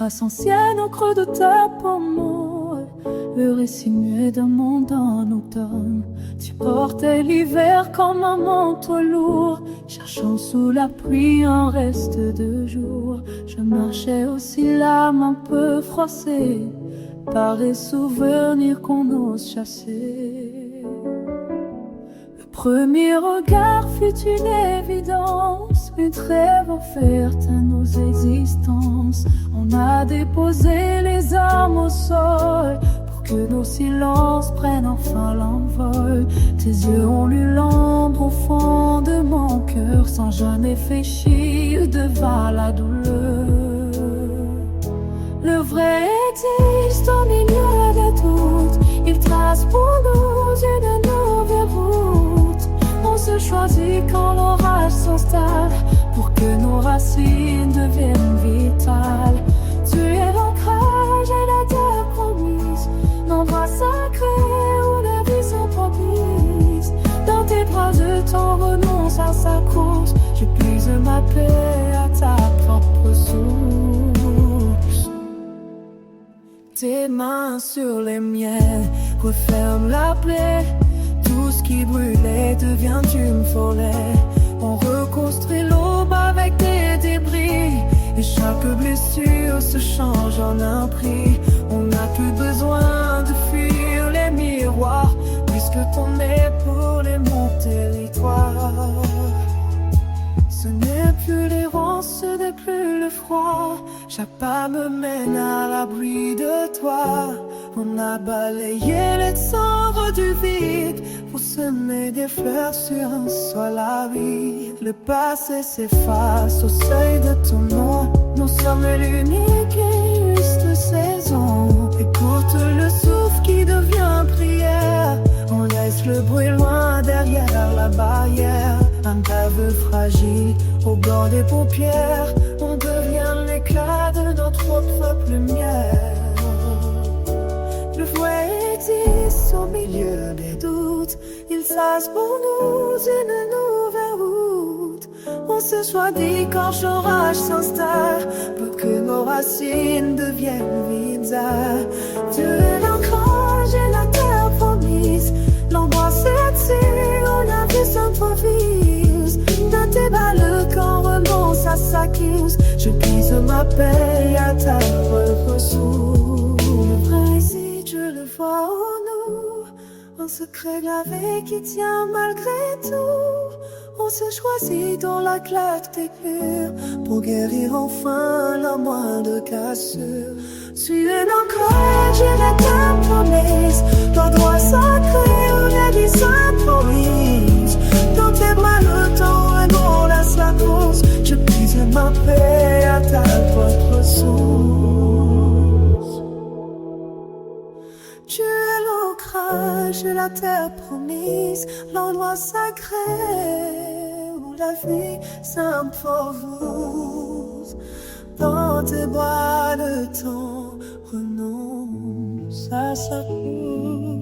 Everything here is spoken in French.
traces anciennes au creux de ta paume, le récit muet d'un monde en automne. Tu portais l'hiver comme un manteau lourd, cherchant sous la pluie un reste de jour. Je marchais aussi l'âme un peu froissée par les souvenirs qu'on ose chasser. Le premier regard fut une évidence, une trêve offerte à nos existences. On a déposé les armes au sol pour que nos silences prennent enfin l'envol. Tes yeux ont lu l'ombre au fond de mon cœur, sans jamais fléchir devant la douleur. Le vrai existe au milieu des doutes, il trace pour nous une nouvelle route. On se choisit quand l'orage s'installe, pour que nos racines deviennent vitales. Tu es l'ancrage et la terre promise, l'endroit sacré où la vie s'improvise. Dans tes bras de temps renonce à sa course, je puise ma paix à ta propre source. Tes mains sur les miennes referment la plaie. Tout ce qui brûlait devient une forêt. On reconstruit l'aube avec des débris, et chaque blessure se change en un prix. On n'a plus besoin de fuir les miroirs, puisque ton est pour les mon territoire. Ce n'est plus l'errance, ce n'est plus le froid. Chaque pas me mène à l'abri de toi. On a balayé les cendres du vide pour semer des fleurs sur un sol aride. Le passé s'efface au seuil de ton nom. Nous sommes l'unique et juste saison. Écoute le souffle qui devient prière. On laisse le bruit loin derrière la barrière. Un aveu fragile au bord des paupières. On devient l'éclat de notre propre lumière. Le vrai existe au milieu des doutes, il trace pour nous une nouvelle route. On se choisit quand l'orage s'installe, pour que nos racines deviennent vides. Tu es l'ancrage et la terre promise, l'endroit sexy où la vie s'improvise. Dans tes bas le camp renonce à sa course, je pise ma paix à ta propre source. Le vrai ici, je le vois en nous, un secret gravé qui tient malgré tout. On se choisit dans la clarté pure, pour guérir enfin la moindre cassure. Tu es l'ancrage et la terre promise, l'endroit sacré où la vie s'improvise. Dans tes bras le temps renonce la course, je pise ma paix à ta propre source. Tu es l'ancrage et la terre promise, l'endroit sacré où la vie s'improvise. Dans tes bras le temps renonce à sa course.